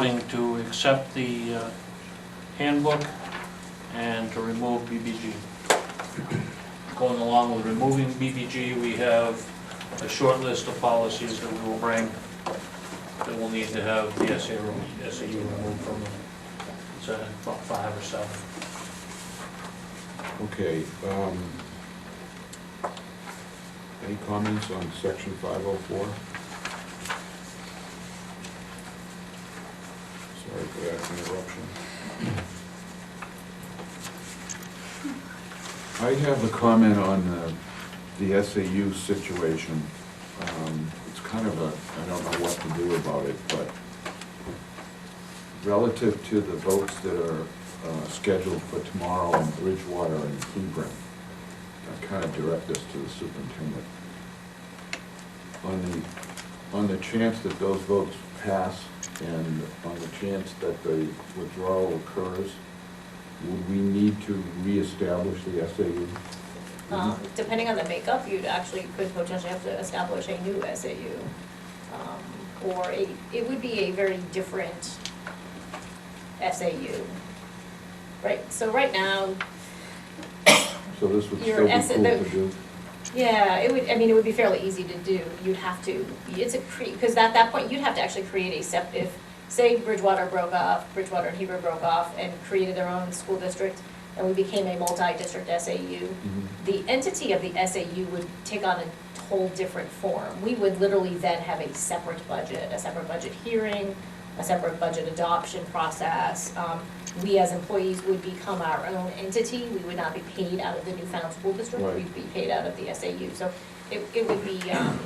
voting to accept the handbook and to remove BBG. Going along with removing BBG, we have a short list of policies that we will bring that will need to have the SAU removed from them. It's about 5 or 7. Okay, any comments on section 504? Sorry for that interruption. I have a comment on the SAU situation. It's kind of I don't know what to do about it, but relative to the votes that are scheduled for tomorrow in Bridgewater and Hebron, I kind of direct this to the superintendent. On the chance that those votes pass and on the chance that the withdrawal occurs, would we need to reestablish the SAU? Depending on the makeup, you'd actually could potentially have to establish a new SAU. Or it would be a very different SAU. Right, so right now, So this would Your still be cool to do? yeah, it would, I mean, it would be fairly easy to do. You'd have to, because at that point, you'd have to actually create if, say Bridgewater and Hebron broke off and created their own school district, and we became a multi-district SAU, the entity of the SAU would take on a whole different form. We would literally then have a separate budget hearing, a separate budget adoption process. We as employees would become our own entity. We would not be paid out of the newfound school district. Right. We'd be paid out of the SAU. So it would be, So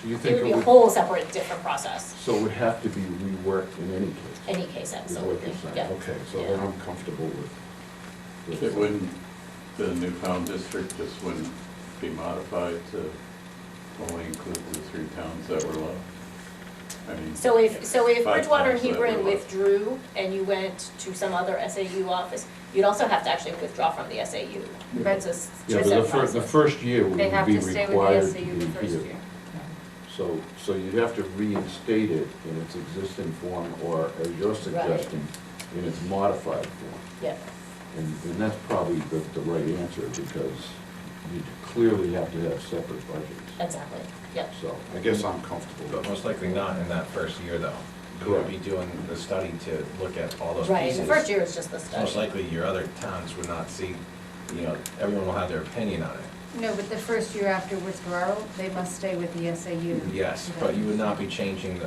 you it think would be a whole separate, different process. So it would have to be reworked in any case? Any case, Is what absolutely, you're saying? yeah. Okay, so then I'm comfortable with. It wouldn't, the newfound district just wouldn't be modified to only include the 3 towns that were left? I mean. So if 5 Bridgewater and towns that Hebron were left. withdrew and you went to some other SAU office, you'd also have to actually withdraw from the SAU. But- It's a Yeah, two-step but the process. first year would They have be to stay with required the to SAU the be first here. year. So you'd have to reinstate it in its existing form, or as you're suggesting, in its modified form. Yeah, And that's probably the right answer, because you clearly have to have separate budgets. exactly, yep. So I guess I'm comfortable But with most likely not in that first year, though. You would be doing the study to look at all those Right, pieces. the first year is just the study. Most likely, your other towns would not see, everyone will have their opinion on it. No, but the first year after withdrawal, they must stay with the SAU. Yes, but you would not be changing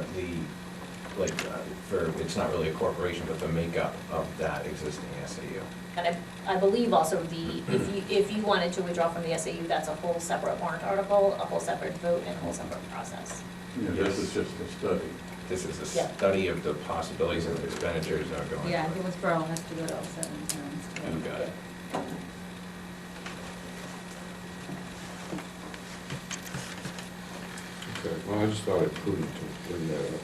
it's not really a corporation, but the makeup of that existing SAU. And I believe also if you wanted to withdraw from the SAU, that's a whole separate warrant article, a whole separate vote, and a whole separate process. Yeah, this is just a study. This is a Yeah. study of the possibilities and the expenditures that are going. Yeah, the withdrawal has to go to all 7 towns. You got it. Okay, well, I just thought it prudent to bring that up.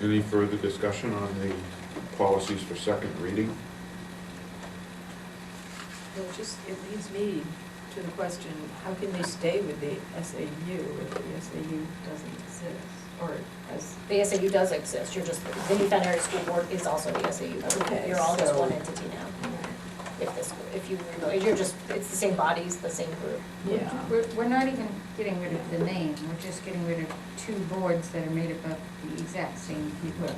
Any further discussion on the policies for second reading? Well, it leads me to the question, how can they stay with the SAU if the SAU doesn't exist? Or as, The SAU does exist, you're just, the Newfound Area School Board is also the SAU. Okay, You're all just so- one entity now. If you, you're just, it's the same bodies, the same group. yeah. We're not even getting rid of the name, we're just getting rid of 2 boards that are made up of the exact same people.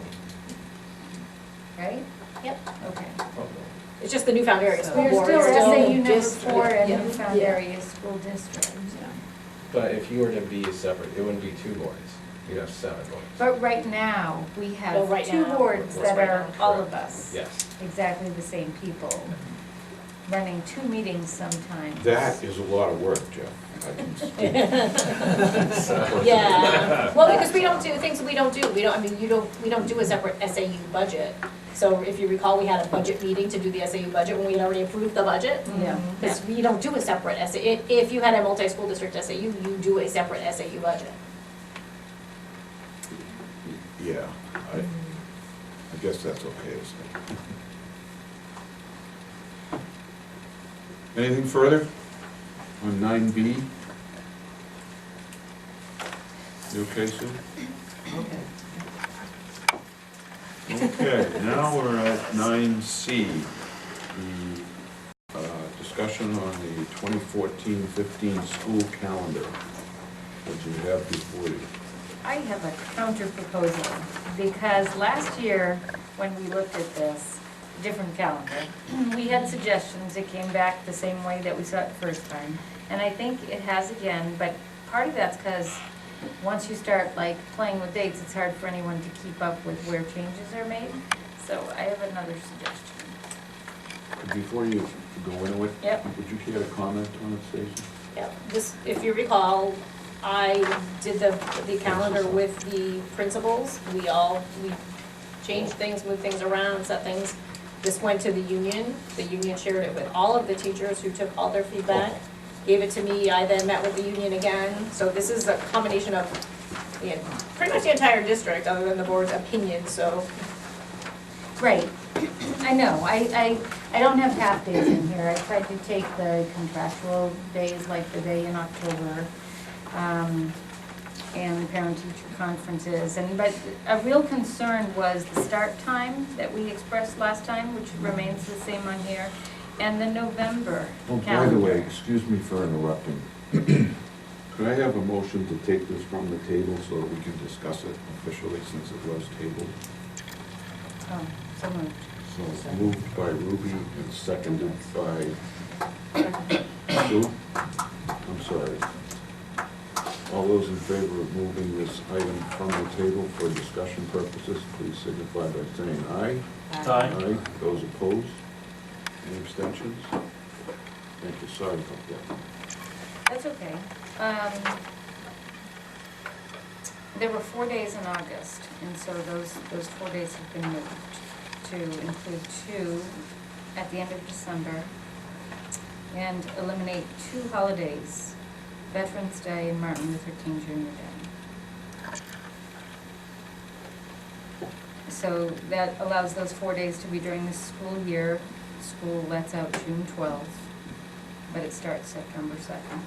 Right? Yep. Okay. It's just the Newfound Area So- School We're Board. still is SAU number district, 4 and yeah. Newfound Yeah. Area School District. But if you were to be separate, it wouldn't be 2 boards. You'd have 7 boards. But right now, we Well, have right 2 now, boards what's that right are now, all of us. Yes. Exactly the same people, running 2 meetings sometimes. That is a lot of work, Jeff. I can speak. Yeah, well, because we don't do things we don't do. We don't do a separate SAU budget. So if you recall, we had a budget meeting to do the SAU budget when we had already approved the budget. Yeah. Because we don't do a separate SAU. If you had a multi-school district SAU, you do a separate SAU budget. Yeah, I guess that's okay to say. Anything further on 9B? You okay, Sue? Okay. Okay, now we're at 9C, the discussion on the 2014-15 school calendar, which you have before you. I have a counter proposal, because last year, when we looked at this, different calendar, we had suggestions, it came back the same way that we saw it the first time. And I think it has again, but part of that's because once you start like playing with dates, it's hard for anyone to keep up with where changes are made. So I have another suggestion. Before you go into it, Yep. would you care to comment on it, Stacy? Yeah, this, if you recall, I did the calendar with the principals. We changed things, moved things around, set things. This went to the union shared it with all of the teachers who took all their feedback, gave it to me, I then met with the union again. So this is a combination of pretty much the entire district, other than the board's opinion, so. Right, I know, I don't have half days in here, I tried to take the contractual days, like the day in October, and the parent-teacher conferences, but a real concern was the start time that we expressed last time, which remains the same on here, and the November Oh, calendar. by the way, excuse me for interrupting. Could I have a motion to take this from the table so that we can discuss it officially since it was tabled? Oh, so moved. So moved by Ruby and seconded by Sue? I'm sorry. All those in favor of moving this item from the table for discussion purposes, please signify by saying aye. Aye. Those opposed? Any abstentions? Thank you, sorry about that. That's okay. There were 4 days in August, and so those 4 days have been moved to include 2 at the end of December and eliminate 2 holidays, Veterans Day and Martin Luther King Jr. Day. So that allows those 4 days to be during the school year. School lets out June 12th, but it starts September 2nd.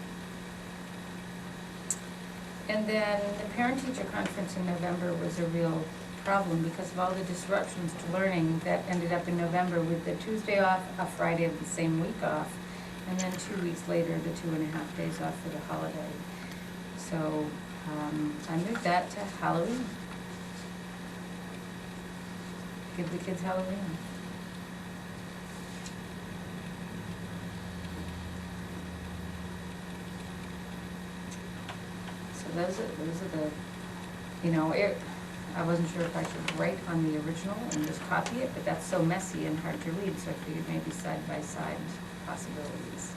And then the parent-teacher conference in November was a real problem because of all the disruptions to learning that ended up in November with the Tuesday off, a Friday of the same week off, and then 2 weeks later, the 2.5 days off for the holiday. So I moved that to Halloween. Give the kids Halloween off. So those are the, I wasn't sure if I should write on the original and just copy it, but that's so messy and hard to read, so I figured maybe side by side possibilities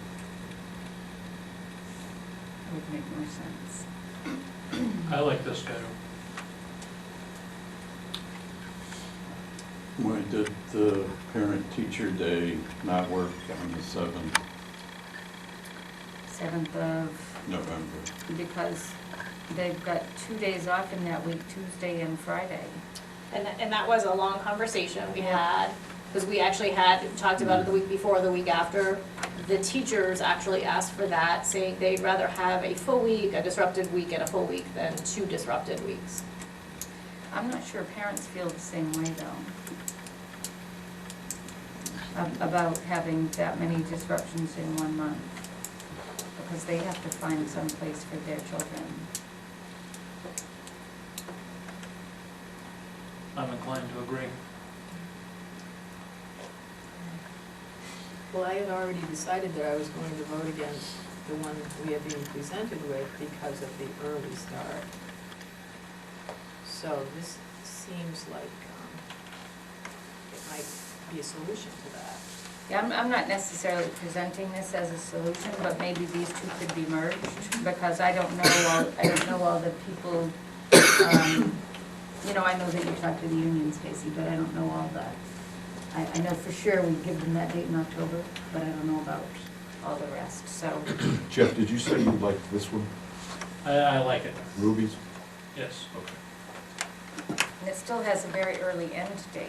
would make more sense. I like this schedule. Why did the parent-teacher day not work on the 7th 7th of, November? because they've got 2 days off in that week, Tuesday and Friday. And that was a long conversation we had, because we actually talked about it the week before, the week after. The teachers actually asked for that, saying they'd rather have a full week, a disrupted week, and a full week than 2 disrupted weeks. I'm not sure parents feel the same way, though, about having that many disruptions in 1 month, because they have to find some place for their children. I'm inclined to agree. Well, I had already decided that I was going to vote against the one we have been presented with because of the early start. So this seems like it might be a solution to that. Yeah, I'm not necessarily presenting this as a solution, but maybe these two could be merged, because I don't know all the people, I know that you talked to the union, Stacy, but I don't know all that. I know for sure we give them that date in October, but I don't know about all the rest, so. Jeff, did you say you liked this one? I like it, Ruby's? yes. Okay. And it still has a very early end date.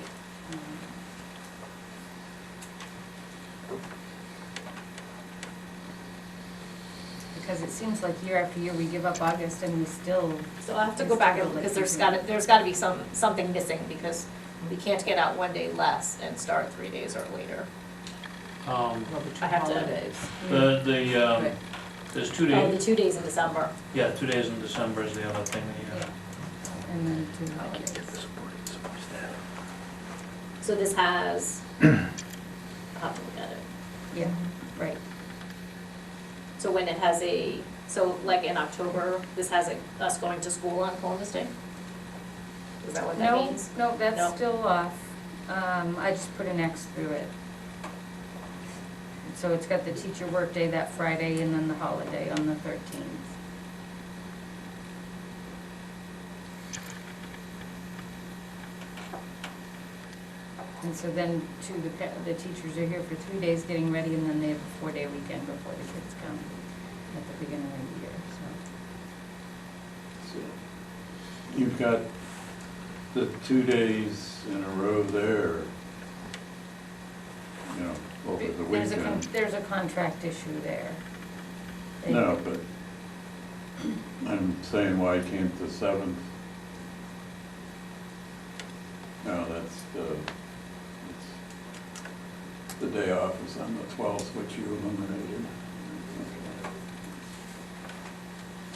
Because it seems like year after year we give up August and we still. So I'll have to go back, because there's gotta be something missing, because We can't get out one day less and start 3 days earlier. Well, the two I have to- holidays. The, there's 2 Oh, the days, 2 days in December. yeah, 2 days in December is the other thing that you have. And then 2 holidays. So this has, I'll have to look at it. Yeah, right. So when it has so like in October, this has us going to school on Columbus Day? Is that what that No, means? no, that's No. still off. I just put an X through it. So it's got the teacher workday that Friday and then the holiday on the 13th. And so then the teachers are here for 3 days getting ready and then they have a 4-day weekend before the kids come at the beginning of the year, so. So you've got the 2 days in a row there, you know, over the weekend. There's a contract issue there. No, but I'm saying why can't the 7th? No, that's the day off is on the 12th, which you eliminated. Okay.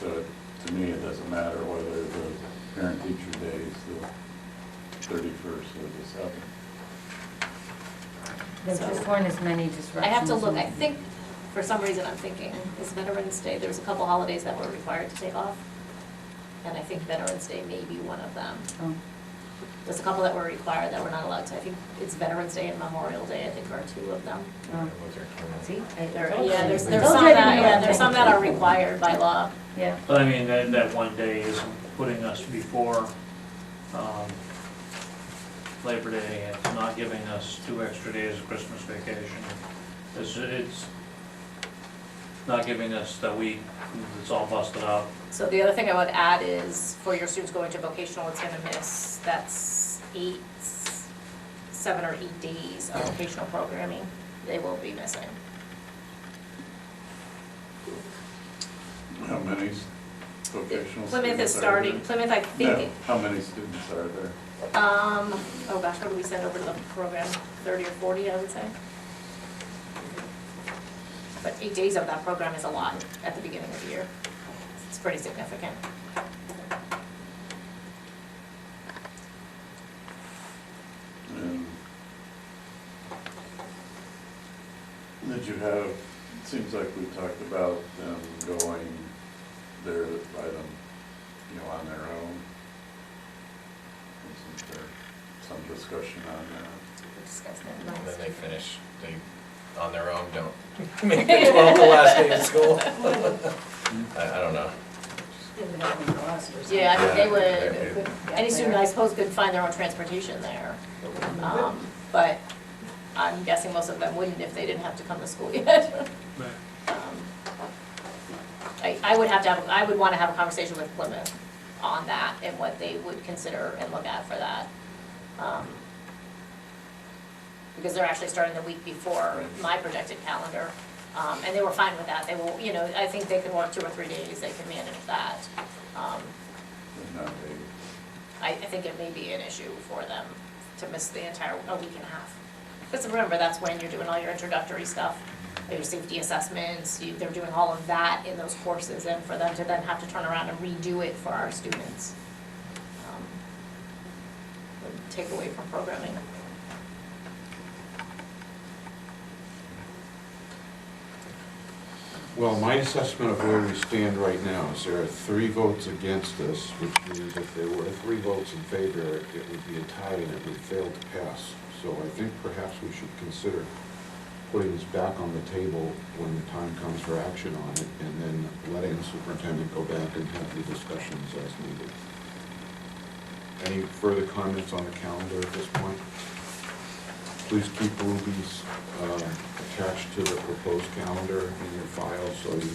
So to me, it doesn't matter whether the parent-teacher day is the 31st or the 7th. There So- just weren't as many disruptions. I have to look, I in- think, for some reason I'm thinking, is Veterans Day, there's a couple holidays that were required to take off. And I think Veterans Day may be one of them. Oh. There's a couple that were required that were not allowed to. I think it's Veterans Day and Memorial Day, I think are 2 of them. Oh. See? Yeah, there's Told some you I that, didn't know yeah, there's some that are required by law. Yeah, But I mean, that 1 day isn't putting us before Labor Day, it's not giving us 2 extra days of Christmas vacation. It's not giving us that week, it's all busted up. So the other thing I would add is for your students going to vocational, it's gonna miss, that's 7 or 8 days of vocational programming. They will be missing. How many vocational students are there? Plymouth is starting, Plymouth, I No, think, how many students are there? oh gosh, what do we send over to the program? 30 or 40, I would say. But 8 days of that program is a lot at the beginning of the year. It's pretty significant. And did you have, it seems like we talked about them going there by them, you know, on their own. Isn't there some discussion on that? We discussed that And then last. they finish, on their own, don't make it 12 the last day of school. I don't know. Ended up in the bus or something. Yeah, I mean, they Yeah. would, any student, I suppose, could find their own transportation there. But I'm guessing most of them wouldn't if they didn't have to come to school yet. I would have to have, I would want to have a conversation with Plymouth on that and what they would consider and look at for that. Because they're actually starting the week before my projected calendar. And they were fine with that. They will, you know, I think they could work 2 or 3 days, they can manage that. But not they, I think it may be an issue for them to miss the entire, a week and a half. Because remember, that's when you're doing all your introductory stuff, your safety assessments, they're doing all of that in those courses, and for them to then have to turn around and redo it for our students would take away from programming. Well, my assessment of where we stand right now is there are 3 votes against this, which means if there were 3 votes in favor, it would be a tie and it would fail to pass. So I think perhaps we should consider putting this back on the table when the time comes for action on it, and then letting the superintendent go back and have the discussions as needed. Any further comments on the calendar at this point? Please keep Ruby's attached to the proposed calendar in your file so you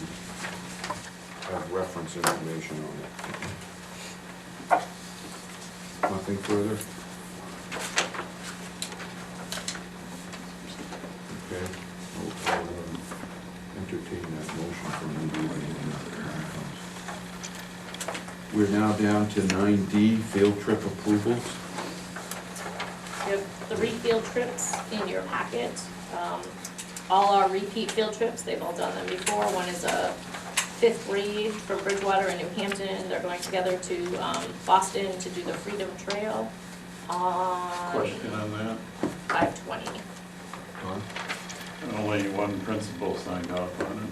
have reference information on it. Nothing further? Okay, I'll entertain that motion from Ruby when the time comes. We're now down to 9D, field trip approvals. 3 field trips in your packet. All our repeat field trips, they've all done them before. One is a 5th grade from Bridgewater and New Hampton. They're going together to Boston to do the Freedom Trail on Question on that, 5/20. Don? only one principal signed off on it.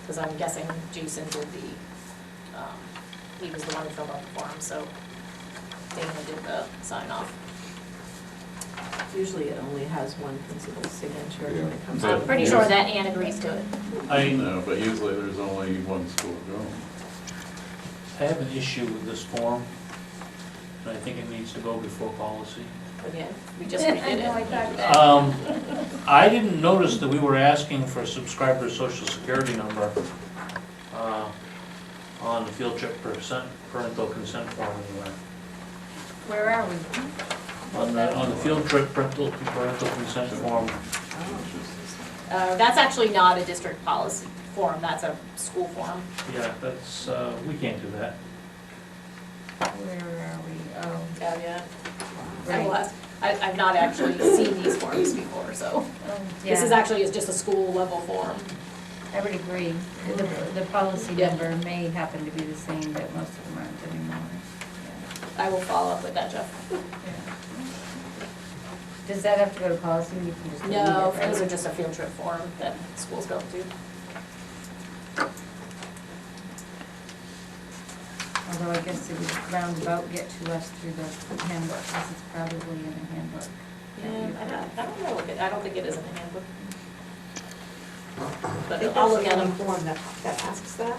Because I'm guessing Jason did he was the one who filled out the form, so Dana did the sign off. Usually it only has one principal's signature when it comes Yeah. to. I'm pretty sure that Ann agrees to it. I know, but usually there's only one school going. I have an issue with this form, and I think it needs to go before policy. Again, we just redid I know, I it. thought that. I didn't notice that we were asking for a subscriber's social security number on the field trip parental consent form anywhere. Where are we? On the field trip parental consent form, That's actually not a district policy form, that's a school form. yeah, that's, we can't do that. Where are we? Oh, Yeah. right. I've not actually seen these forms before, so this is Yeah, actually just a school level form. I would agree. The policy Yeah. number may happen to be the same, but most of them aren't anymore. I will follow up with that, Jeff. Yeah. Does that have to go to policy? You can just delete it, No, right? those are just a field trip form that schools go to. Although I guess it would roundabout get to us through the handbook, because it's probably in the handbook. I don't know, I don't think it is in the handbook. I But think I'll that's look the at only them. form that asks that,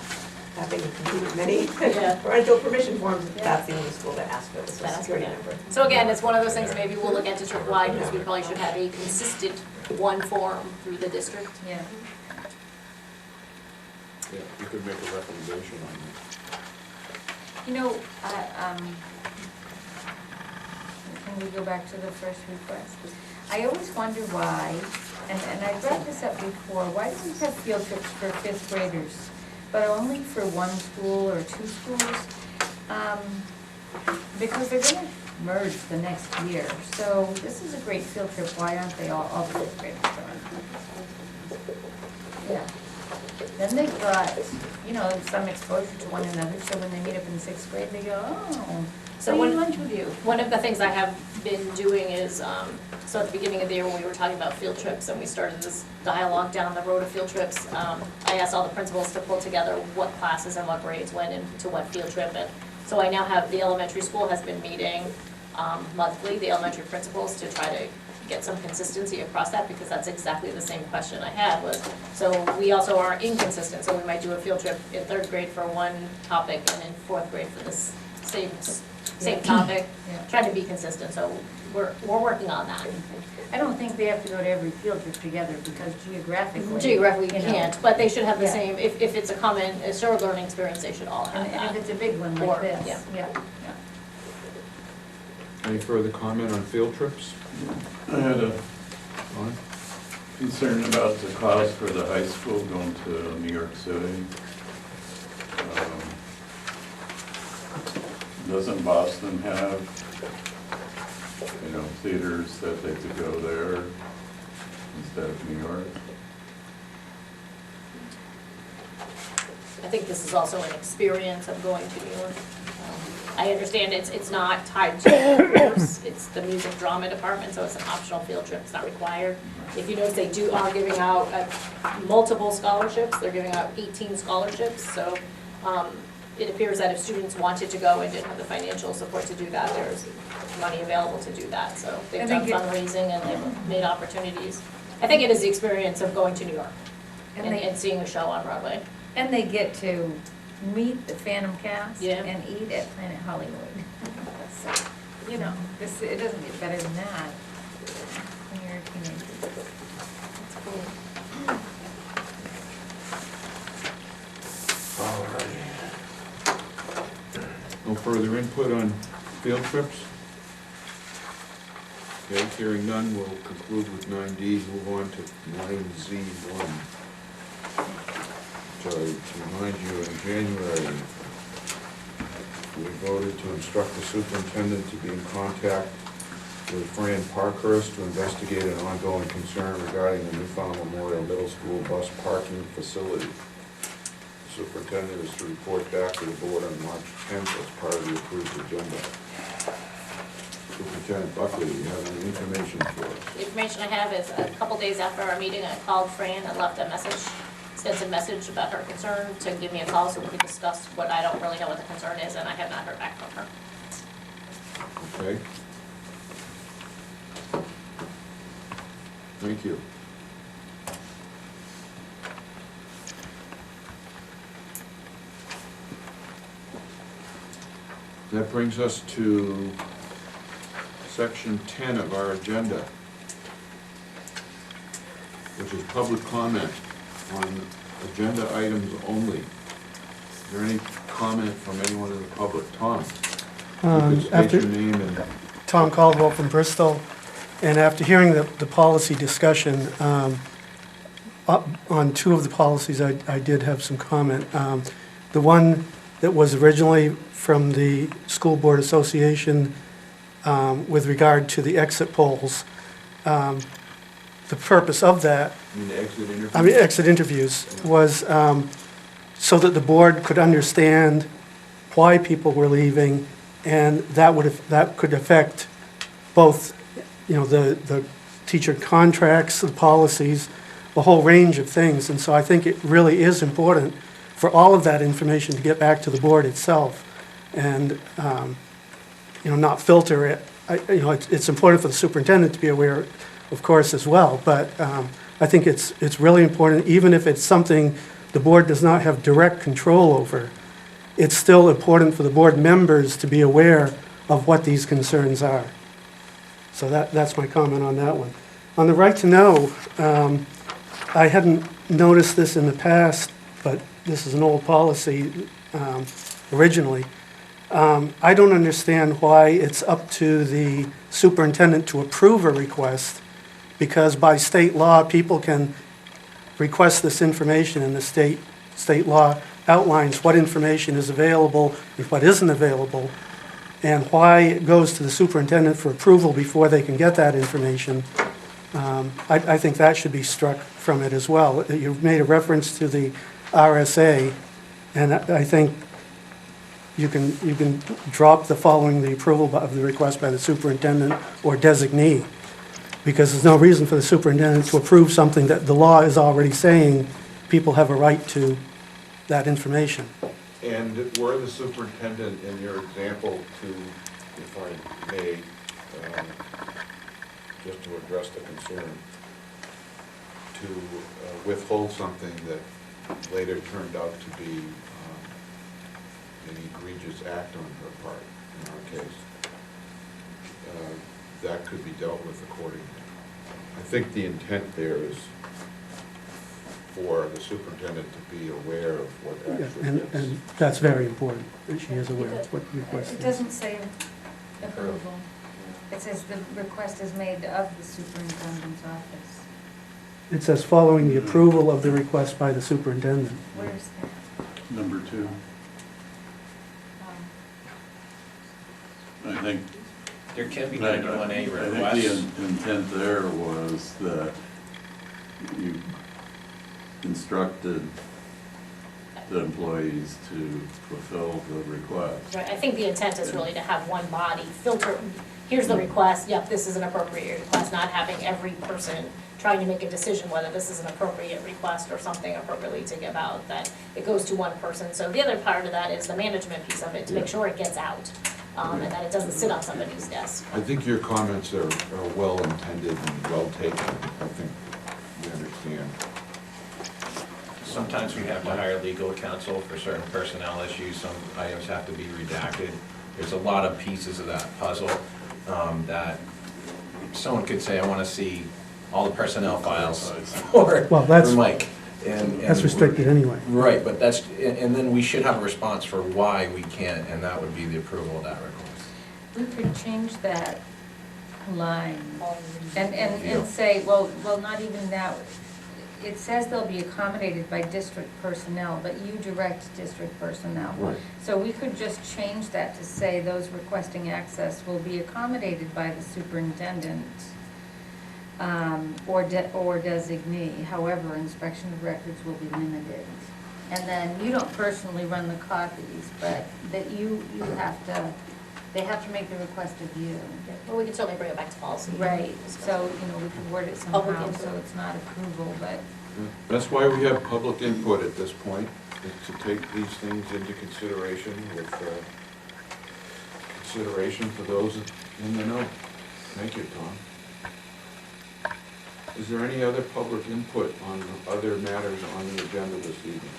having completed many Yeah. parental permission forms, Yeah. that's the only school that asks for the social That's security correct. number. So again, it's one of those things, maybe we'll look at district-wide, because we probably should have a consistent one form through the district. Yeah. Yeah, you could make a recommendation on that. You know, can we go back to the first request? I always wonder why, and I brought this up before, why do we have field trips for 5th graders, but only for one school or 2 schools? Because they're gonna merge the next year, so this is a great field trip, why aren't they all the 5th graders going? Yeah. Then they've got, some exposure to one another, so when they meet up in 6th grade, they go, oh, So I one- eat lunch with you. One of the things I have been doing is, so at the beginning of the year when we were talking about field trips and we started this dialogue down the road of field trips, I asked all the principals to pull together what classes and what grades went into what field trip. And so I now have, the elementary school has been meeting monthly, the elementary principals, to try to get some consistency across that, because that's exactly the same question I had was, so we also are inconsistent, so we might do a field trip in 3rd grade for one topic and in 4th grade for this same topic, Yeah. trying to be consistent, so we're working on that. I don't think they have to go to every field trip together, because geographically. Geographically, you you know, can't, but they should have the Yeah. same, if it's a common, a shared learning experience, they should all have And if that. it's a big one Or, like this, yeah. yeah. Any further comment on field trips? I had a Don? concern about the cost for the high school going to New York City. Doesn't Boston have, theaters that they could go there instead of New York? I think this is also an experience of going to New York. I understand it's not tied to the course, it's the music drama department, so it's an optional field trip, it's not required. If you notice, they are giving out multiple scholarships, they're giving out 18 scholarships, so it appears that if students wanted to go and didn't have the financial support to do that, there's money available to do that, so they've I done think fundraising and they've made opportunities. I think it is the experience of going to New York and seeing a show on Broadway. And they get to meet the Phantom Cast Yeah. and eat at Planet Hollywood. So, it doesn't get better than that when you're a teenager. No further input on field trips? Okay, hearing none, we'll conclude with 9D, move on to 9Z1. So to remind you, in January, we voted to instruct the superintendent to be in contact with Fran Parkhurst to investigate an ongoing concern regarding the Newfound Memorial Middle School bus parking facility. The superintendent is to report back to the board on March 10th as part of the approved agenda. Superintendent Buckley, do you have any information for us? The information I have is a couple days after our meeting, I called Fran and left a message, extensive message about her concern to give me a call so we could discuss what I don't really know what the concern is, and I have not heard back from her. Okay. Thank you. That brings us to section 10 of our agenda, which is public comment on agenda items only. Is there any comment from anyone in the public? Tom, you could state your name and... Tom Caldwell from Bristol, and after hearing the policy discussion, on two of the policies, I did have some comment. The one that was originally from the School Board Association with regard to the exit polls, the purpose of that, exit interviews, was so that the board could understand why people were leaving, and that could affect both, the teacher contracts, the policies, a whole range of things. And so I think it really is important for all of that information to get back to the board itself and, not filter it. It's important for the superintendent to be aware, of course, as well, but I think it's really important, even if it's something the board does not have direct control over, it's still important for the board members to be aware of what these concerns are. So that's my comment on that one. On the right to know, I hadn't noticed this in the past, but this is an old policy originally. I don't understand why it's up to the superintendent to approve a request, because by state law, people can request this information, and the state law outlines what information is available and what isn't available, and why it goes to the superintendent for approval before they can get that information. I think that should be struck from it as well. You've made a reference to the RSA, and I think you can drop the following the approval of the request by the superintendent or designee, because there's no reason for the superintendent to approve something that the law is already saying people have a right to that information. And were the superintendent, in your example, if I may, just to address the concern, to withhold something that later turned out to be an egregious act on her part, in our case, that could be dealt with accordingly. I think the intent there is for the superintendent to be aware of what actually is. And that's very important, that she is aware of what the request It is. doesn't say approval. It says the request is made of the superintendent's office. It says following the approval of the request by the superintendent. Where is that? Number 2. I think There can be I 91A think requests. the intent there was that you instructed the employees to fulfill the request. Right, I think the intent is really to have one body filter, here's the request, yep, this is an appropriate request, not having every person trying to make a decision whether this is an appropriate request or something appropriately to give out, that it goes to one person. So the other part of that is the management piece of it, to make sure it gets out, and that it doesn't sit on somebody's desk. I think your comments are well intended and well taken. I think we understand. Sometimes we have to hire legal counsel for certain personnel issues, some items have to be redacted. There's a lot of pieces of that puzzle that someone could say, I want to see all the personnel files for Well, that's- Mike. And That's restricted anyway. Right, but and then we should have a response for why we can't, and that would be the approval of that request. We could change that line and say, well, not even that. it says they'll be accommodated by district personnel, but you direct district personnel. Right. So we could just change that to say those requesting access will be accommodated by the superintendent or designee. However, inspection of records will be limited. And then you don't personally run the copies, but that you have to, they have to make the request of you. Well, we can certainly bring it back to policy. Right, so, we can word it Public somehow, input. so it's not approval, but, That's why we have public input at this point, is to take these things into consideration with consideration for those in the know. Thank you, Tom. Is there any other public input on other matters on the agenda this evening?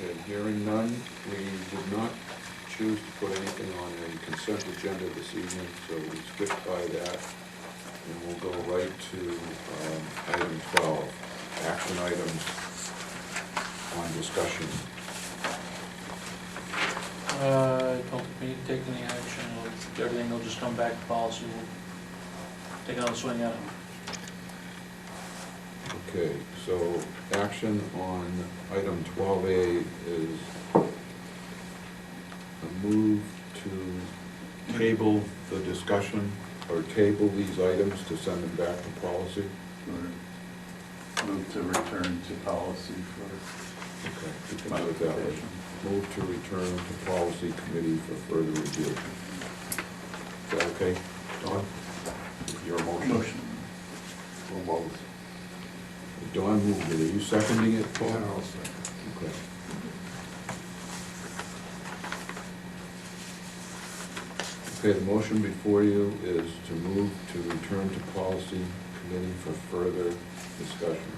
Okay, hearing none, we did not choose to put anything on the consent agenda this evening, so we skipped by that. And we'll go right to item 12, action items on discussion. I don't think we need to take any action, everything will just come back to policy, we'll take another swing at it. Okay, so action on item 12A is a move to table the discussion, or table these items to send them back to policy. Or move to return to policy for Okay, we can do it that way. modification. Move to return to policy committee for further review. Is that okay, Don? Your motion? Or both? Don moved it, are you seconding it, Paul? I'll second. Okay. Okay, the motion before you is to move to return to policy committee for further discussion.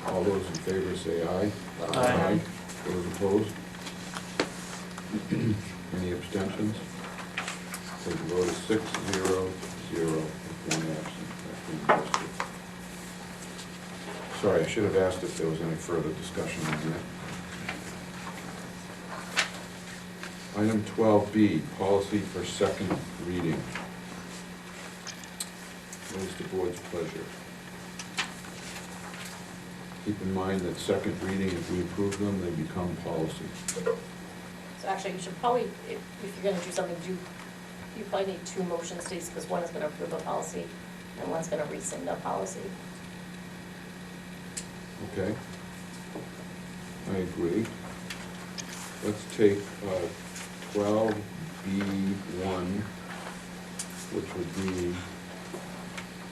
All those in favor say aye. Aye. Those opposed? Any abstentions? So the vote is 6-0-0 with one absent. That's been posted. Sorry, I should have asked if there was any further discussion on that. Item 12B, policy for second reading. What is the board's pleasure? Keep in mind that second reading, if we approve them, they become policy. So actually, you should probably, if you're gonna do something, you probably need two motion states, because one is gonna approve a policy, and one's gonna rescind a policy. Okay? I agree. Let's take 12B1, which would be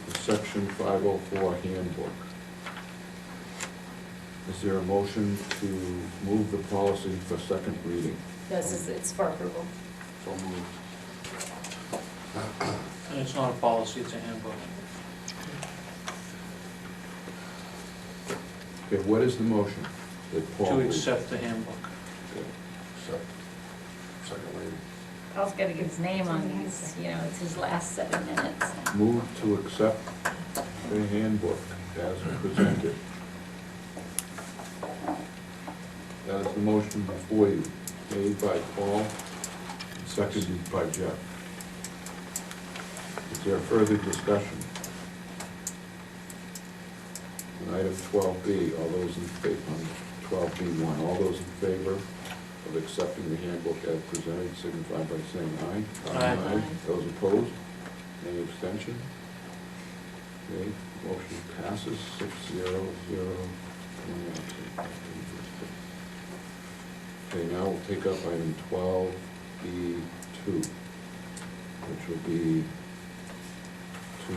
the section 504 handbook. Is there a motion to move the policy for second reading? This it's for approval. So moved. And it's not a policy, it's a handbook. Okay, what is the motion that Paul? To moved? accept the handbook. Okay, second reading. Paul's gotta get his name on these, it's his last 7 minutes. Move to accept the handbook as presented. That is the motion before you, made by Paul, seconded by Jeff. Is there further discussion? On item 12B, all those in favor, on 12B1, all those in favor of accepting the handbook as presented, signify by saying aye. Aye. Those opposed? Any abstention? Okay, motion passes 6-0-0. One absent. Okay, now we'll take up item 12B2, which will be to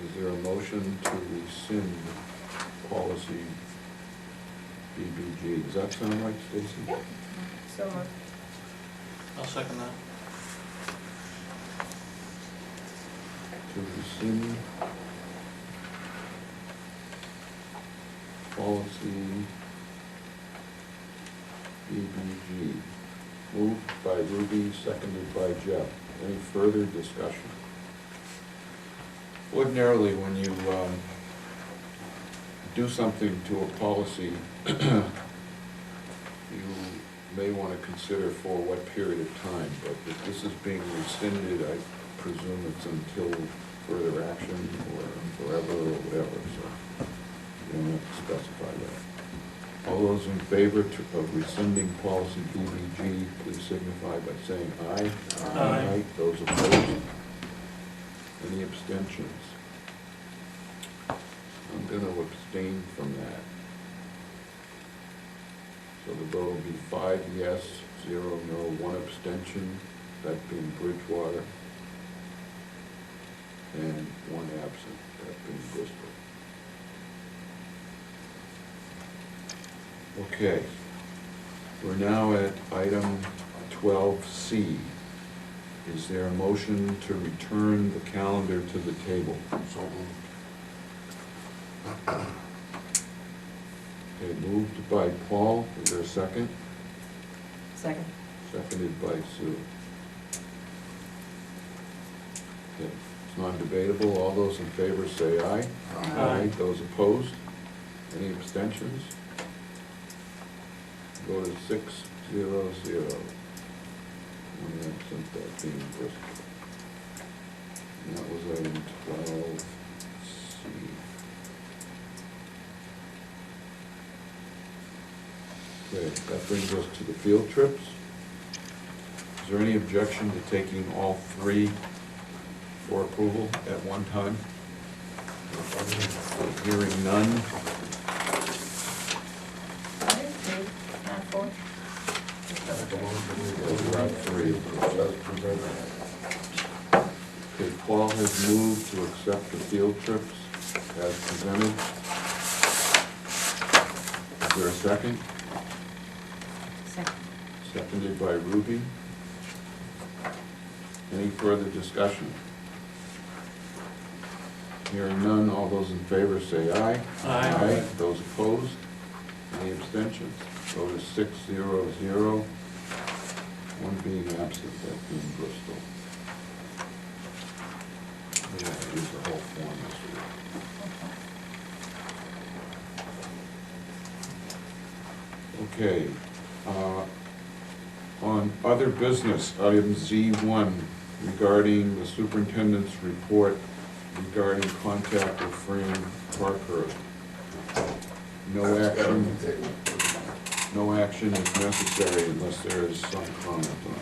Is there a motion to rescind policy BBG? Does that sound right, Stacy? Yep. So moved. I'll second that. To rescind policy BBG. Moved by Ruby, seconded by Jeff. Any further discussion? Ordinarily, when you do something to a policy, you may want to consider for what period of time, but if this is being rescinded, I presume it's until further action or forever or whatever, so you don't have to specify that. All those in favor of rescinding policy BBG, please signify by saying aye. Aye. Those opposed? Any abstentions? I'm going to abstain from that. So the vote will be 5 yes, 0 no, 1 abstention, that being Bridgewater, and 1 absent, that being Bristol. Okay, we're now at item 12C. Is there a motion to return the calendar to the table? So moved. Okay, moved by Paul, is there a second? Second. Seconded by Sue. Okay, it's non-debatable, all those in favor say aye. Aye. Those opposed? Any abstentions? Go to 6-0-0. 1 absent, that being Bristol. And that was item 12C. Okay, that brings us to the field trips. Is there any objection to taking all 3 for approval at one time? Hearing none. Not 4? We're at 3. Okay, Paul has moved to accept the field trips as presented. Is there a second? Second. Seconded by Ruby. Any further discussion? Hearing none, all those in favor say aye. Aye. Those opposed? Any abstentions? Vote is 6-0-0. 1 being absent, that being Bristol. Yeah, use the whole form this week. Okay. On other business, item Z1, regarding the superintendent's report regarding contact with Fran Parkhurst. No action is necessary unless there is some comment on it.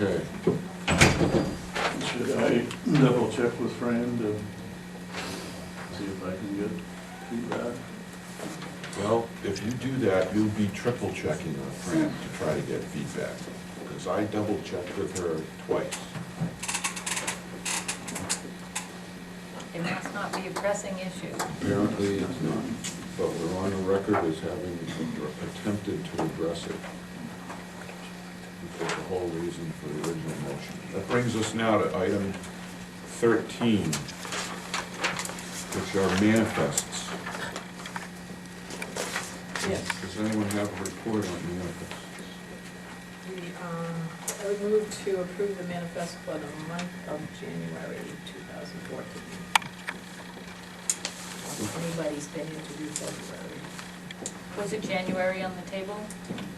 Okay. Should I double check with Fran to see if I can get feedback? Well, if you do that, you'll be triple checking on Fran to try to get feedback, because I double checked with her twice. It must not be a pressing issue. Apparently it's not, but we're on the record as having attempted to address it. Which was the whole reason for the original motion. That brings us now to item 13, which are manifests. Yes. Does anyone have a report on manifests? I would move to approve the manifest for the month of January 2014. If anybody's been here to do February. Was it January on the table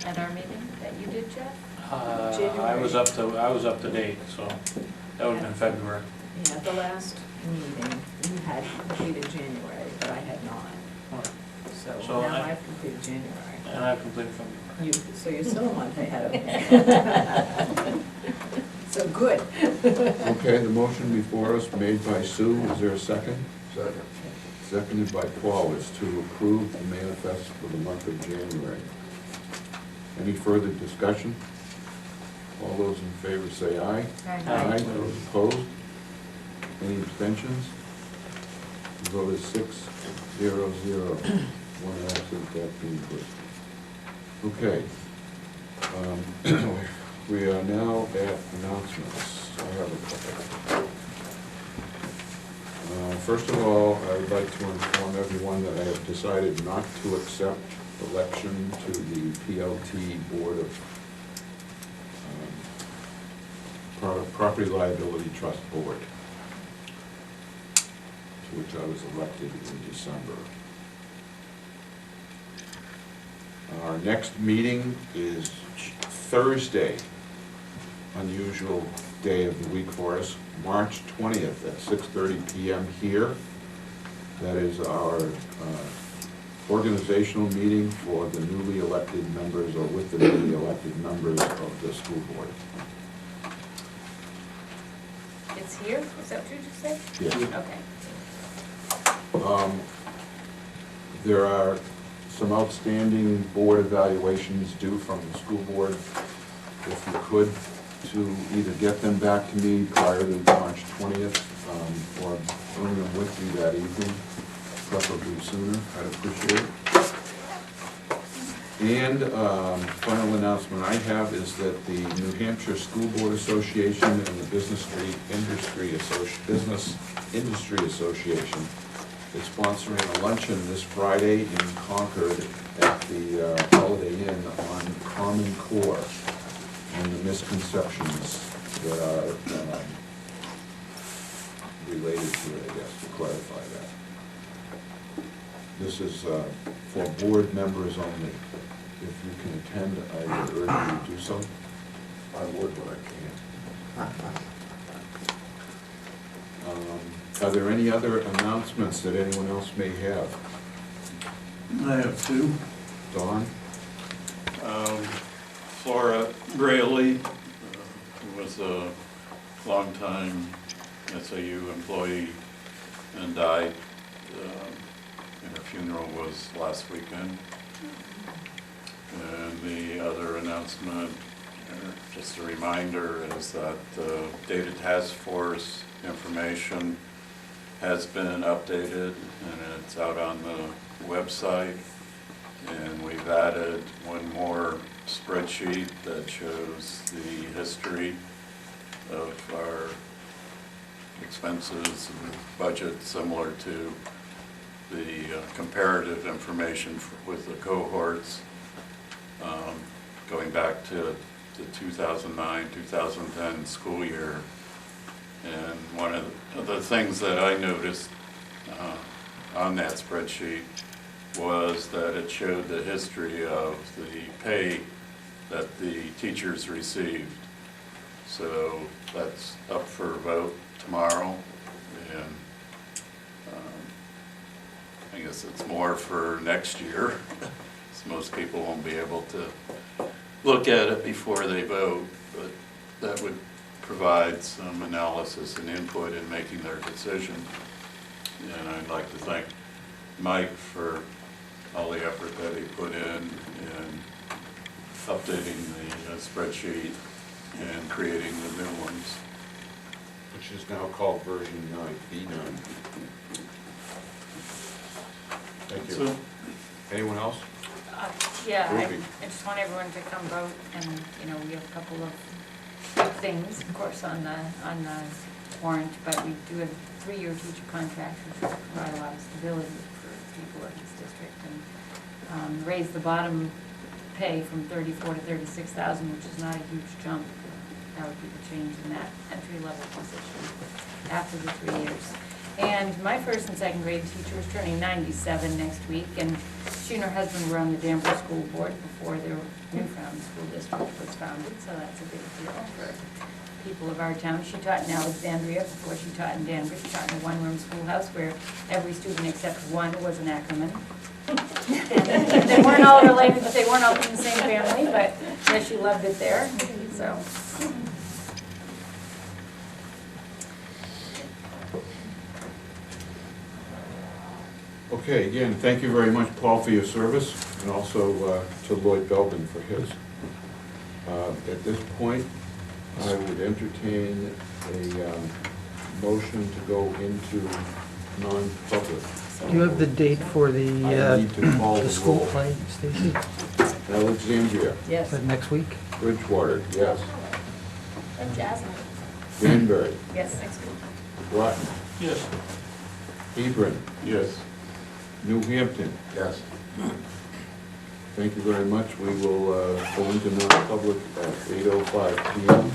at our meeting that you did, Jeff? I was up to date, so that would have been February. Yeah, at the last meeting, you had completed January, but I had not. So So now I- I've completed January. And I completed February. So you're still a month ahead of me. So good. Okay, the motion before us made by Sue, is there a second? Second. Seconded by Paul, is to approve the manifest for the month of January. Any further discussion? All those in favor say aye. Aye. Those opposed? Any abstentions? The vote is 6-0-0. 1 absent, that being Bristol. Okay. We are now at announcements. I have a couple. First of all, I would like to inform everyone that I have decided not to accept election to the PLT Board of Property Liability Trust Board, to which I was elected in December. Our next meeting is Thursday, unusual day of the week for us, March 20th at 6:30 PM here. That is our organizational meeting for the newly elected members, or with the newly elected members of the school board. It's here, is that what you just said? Yes. Okay. There are some outstanding board evaluations due from the school board. If you could, to either get them back to me prior to March 20th, or bring them with you that evening, preferably sooner, I'd appreciate it. And final announcement I have is that the New Hampshire School Board Association and the Business Industry Association is sponsoring a luncheon this Friday in Concord at the Holiday Inn on Common Core and the misconceptions that are related to it, I guess, to clarify that. This is for board members only. If you can attend, I would urge you to do so. I would, but I can't. Are there any other announcements that anyone else may have? I have two. Don? Flora Braley, who was a longtime SAU employee and died, and her funeral was last weekend. And the other announcement, just a reminder, is that the Data Task Force information has been updated and it's out on the website. And we've added one more spreadsheet that shows the history of our expenses and budget, similar to the comparative information with the cohorts, going back to the 2009-2010 school year. And one of the things that I noticed on that spreadsheet was that it showed the history of the pay that the teachers received. So that's up for vote tomorrow, and I guess it's more for next year. So most people won't be able to look at it before they vote, but that would provide some analysis and input in making their decision. And I'd like to thank Mike for all the effort that he put in updating the spreadsheet and creating the new ones. Which is now called version 9, B9. Thank you. So, Anyone else? Yeah, Ruby. I just want everyone to come vote, and, you know, we have a couple of big things, of course, on the warrant, but we do have a 3-year teacher contract, which will provide a lot of stability for people in this district, and raise the bottom pay from $34,000 to $36,000, which is not a huge jump. That would be the change in that entry-level position after the 3 years. And my first and second grade teacher is turning 97 next week, and she and her husband were on the Danvers School Board before their Newfound School District was founded, so that's a big deal for people of our town. She taught in Alexandria before she taught in Danvers. She taught in a one-room schoolhouse where every student except one was an Ackerman. And they weren't all related, but they weren't all from the same family, but yeah, she loved it there, so. Okay, again, thank you very much, Paul, for your service, and also to Lloyd Belden for his. At this point, I would entertain a motion to go into non-public. Do you have the date for I need to call the school roll. play, Stacy? Alexandria, Yes. Is that next week? Bridgewater, yes. And Jasmine. Danbury, Yes, next week. Groton, Yes. Hebron, yes. New Hampton, Yes. thank you very much. We will go into non-public at 8:05 PM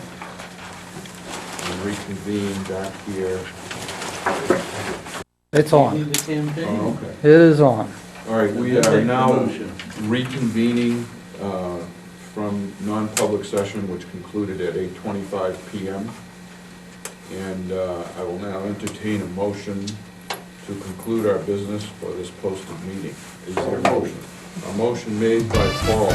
and reconvene back here. It's on. Need the campaign? Oh, okay. It is on. All right, we Then take are the now motion. reconvening from non-public session, which concluded at 8:25 PM. And I will now entertain a motion to conclude our business for this posted meeting. Is there a motion? A motion made by Paul,